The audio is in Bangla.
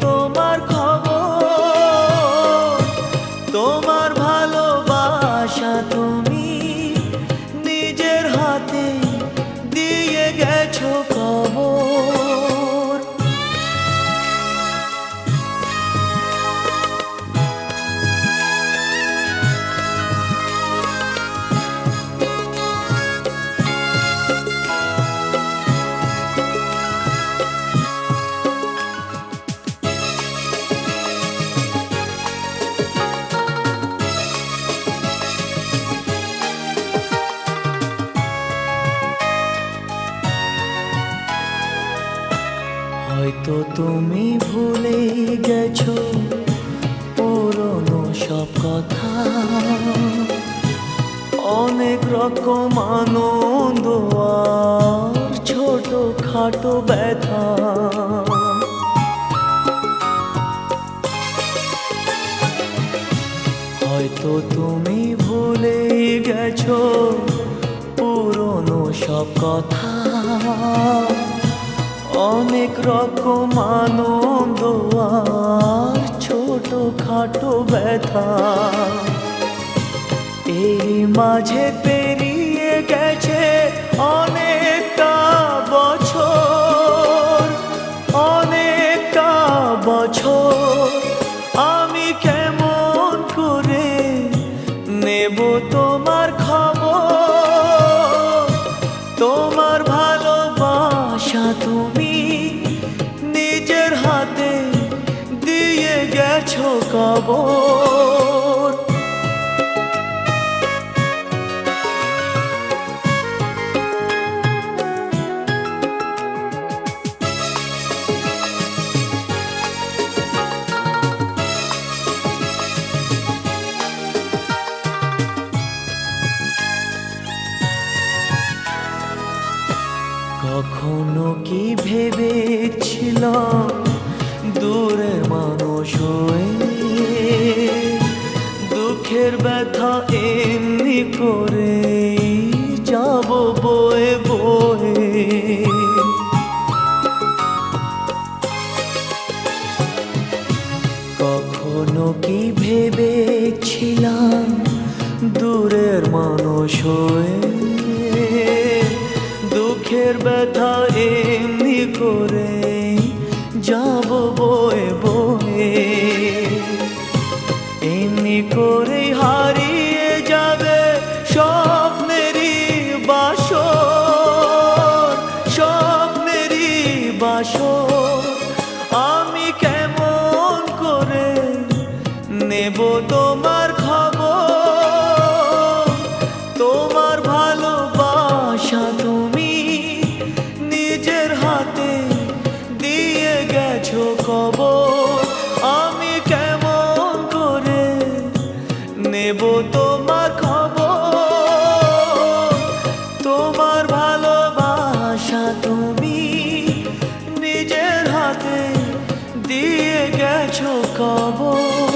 তোমার খবর, তোমার ভালোবাসা তুমি নিজের হাতে দিয়ে গেছো কবর। হয়তো তুমি ভুলে গেছো পুরনো সব কথা, অনেক রকম আনন্দ আর ছোট খাটো ব্যথা। হয়তো তুমি ভুলে গেছো পুরনো সব কথা, অনেক রকম আনন্দ আর ছোট খাটো ব্যথা। এই মাঝে পেরিয়ে গেছে অনেকটা বছর, অনেকটা বছর। আমি কেমন করে নেব তোমার খবর, তোমার ভালোবাসা তুমি নিজের হাতে দিয়ে গেছো কবর। কখনো কি ভেবেছিলাম দূরের মানুষ হয়ে দুঃখের ব্যথা এমনি করে যাব বয়ে বয়ে। কখনো কি ভেবেছিলাম দূরের মানুষ হয়ে দুঃখের ব্যথা এমনি করে যাব বয়ে বয়ে। এমনি করে হারিয়ে যাবে স্বপ্নেরই বাসর, স্বপ্নেরই বাসর। আমি কেমন করে নেব তোমার খবর, তোমার ভালোবাসা তুমি নিজের হাতে দিয়ে গেছো কবর। আমি কেমন করে নেব তোমার খবর, তোমার ভালোবাসা তুমি নিজের হাতে দিয়ে গেছো কবর।